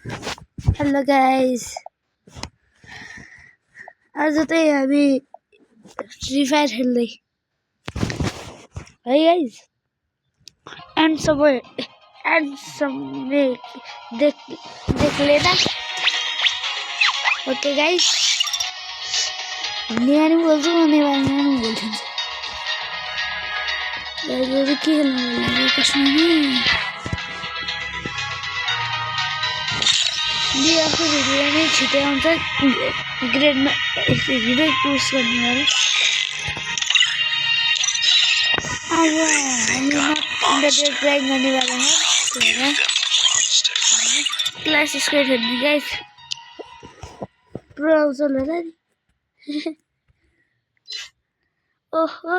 Hello guys, आज चाहिँ हामी फ्री फायर खेल्दै है गाइस। एंड सबने देख लेना। ओके गाइस, मैं नहीं बोलती हूँ, नहीं बोलती हूँ। ये क्या खेलने वाले हैं? कुछ नहीं। ये आपको वीडियो में छिटे आउँछ ग्रेड में हीरो पुश करने वाले। आज हम इंटरनेट ट्राई करने वाले हैं। क्लास स्क्वाड खेल्ने गाइस। प्रो आउँछ होला नि। ओहो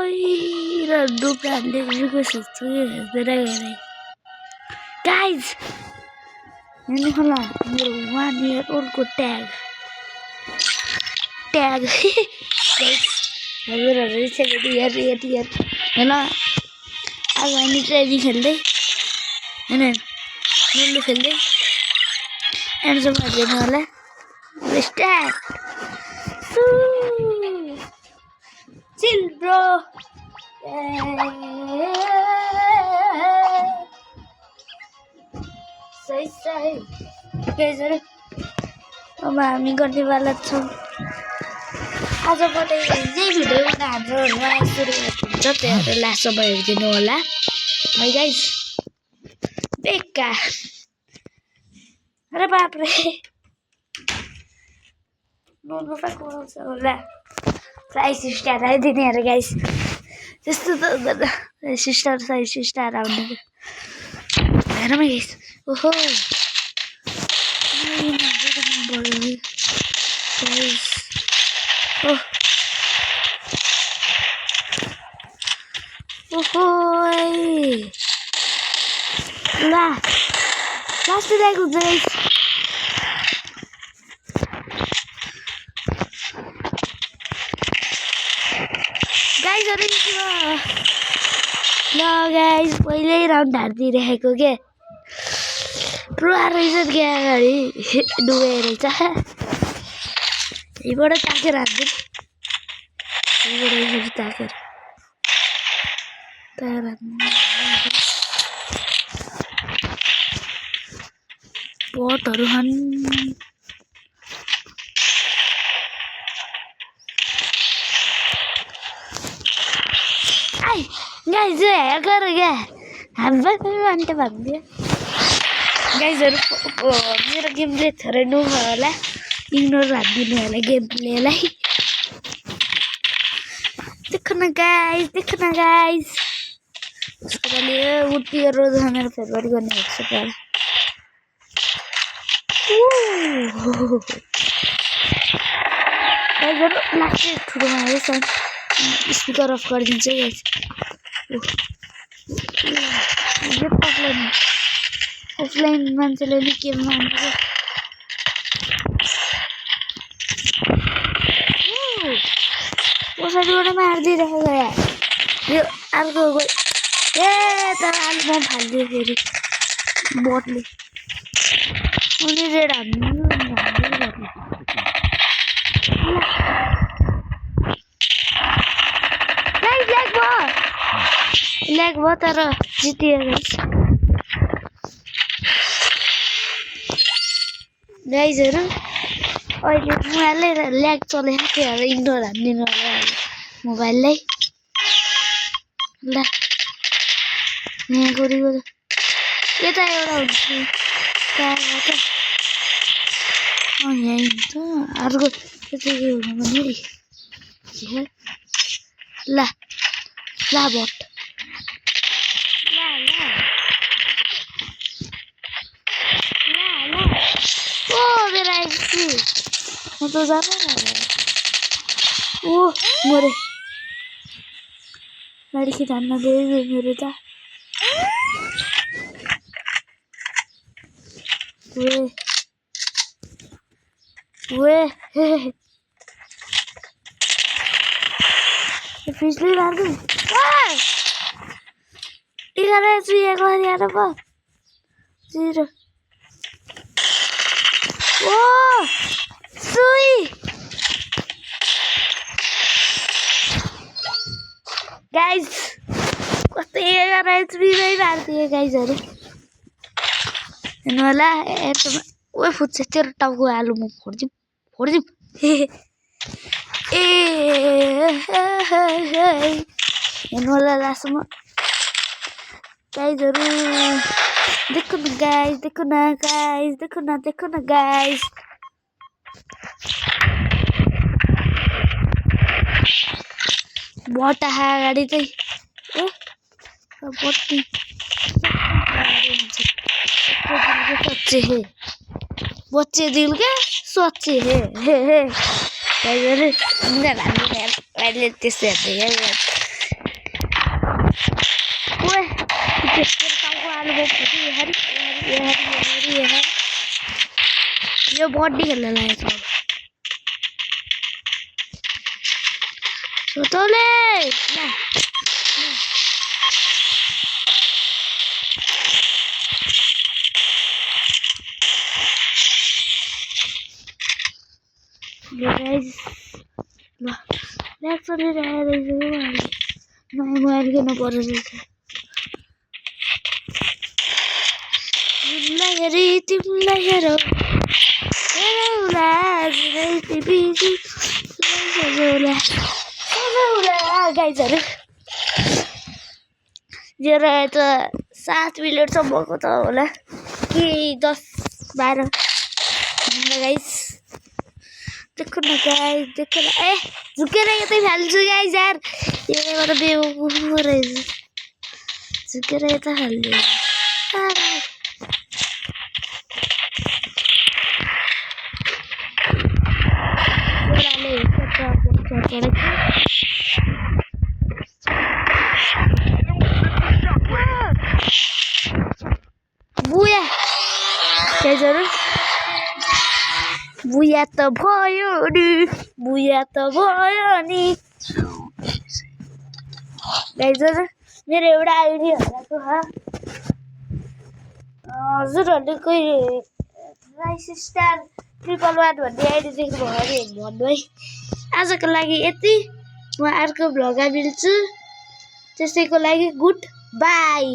र डुप्राले रिक्वेस्ट हेर्दै गाइस। ini होला मेरो 1 year old को ट्याग हजुरहरु चाहिँ यार हैन। आज हामी ट्रेडी खेल्दै हैन लुल्लु खेल्दै एन्ड सब हेर्नु होला। स्टार्ट चिल ब्रो। सही गाइजहरु, अब हामी गर्नेवाला छौँ। आजबाट जे भिडियोमा हाम्रो सुरु हुन्छ त्यही लास्ट सब हेरिदिनु होला है गाइस। बेका अरे बाप रे, नोनो पाएको आउँछ होला। प्राइस स्टार आइदिने अरे गाइस। त्यस्तो त हुँदैन, स्टार आउने हेर म गाइस। ओहो ओहो ला लास्ट आएको हुन्छ गाइस। गाइसहरु ल गाइस, पहिल्यै राउन्ड हारिदिइरहेको के प्रो रहेछ क्या अगाडि डुबेर रहेछ। यहीबाट ताकेर हान्दिउँ, यहीबाट ताकेर पटहरू छन्। आई गाइस हेर गर क्या हाम्रो मान्छे भनिदियो। गाइजहरु मेरो गेम प्ले थोरै नो भयो होला, इग्नोर हानिदिनु होला गेम प्लेलाई। देखो न गाइस उसको लिए उठी रोज मेरो फेभरेट गर्ने हेर्छु पहिला। गाइजहरु लास्ट ठुलोमा आएछ, स्पिकर अफ गरिदिन्छु गाइस। यो अफलाइन मान्छेले नि के मान्छ। पछाडिबाट मारिदिइरहेको यो अर्को तर आलुमा फालिदियो फेरि बोटले। अनि रेड हान्नु ल्याग भयो तर जितियो गाइजहरु। अहिले मोबाइलले ल्याग चलेको थियो, इग्नोर हानिदिनु होला मोबाइललाई। ल यहाँ गरेको यता एउटा हुन्छ कहाँबाट यहीँ हुन्छ अर्को यता के हुनु पनि ल बट ओ मेरो आइसक्यू म त जानु ओ मरे लडकी धान्न गयो मेरो त। पिछली बार को इधर है सुइया को हरियाणा पर 0 तर एचपीमै मारिदिए गाइजहरू हेर्नु होला एकदम ओ फुट्छ तेरो टाउको आलु म फोडिदिउँ ए हेर्नु होला लास्टमा गाइजहरू देखो न गाइज देखो न गाइज बटा गाडी चाहिँ ए बत्ती सच्चे है बच्चे दिल के सच्चे है गाइजहरू हामीले त्यस्तो हेर्दै ओए टाउको आलु यो बडी खेल्न लागेको छ छोटोले मोबाइल किन पर्छ तिमीलाई हेरौ गाइजहरू 7 मिनटसम्मको त होला कि 10-12 गाइस देखो न गाइस देखो न ए झुकेर यतै फाल्छु गाइस यार यहाँबाट बेवकुफ रहेछ झुकेर यता फाल्छु बुया गाइजहरू बुया त भयो नि गाइजहरू मेरो एउटा आइडिया हराएको हजुरहरूले कोही राइस स्टार 111 भन्ने आइडी देख्नुभयो भने भन्नु है आजको लागि यति म अर्को भ्लगमा मिल्छु त्यसैको लागि गुड बाई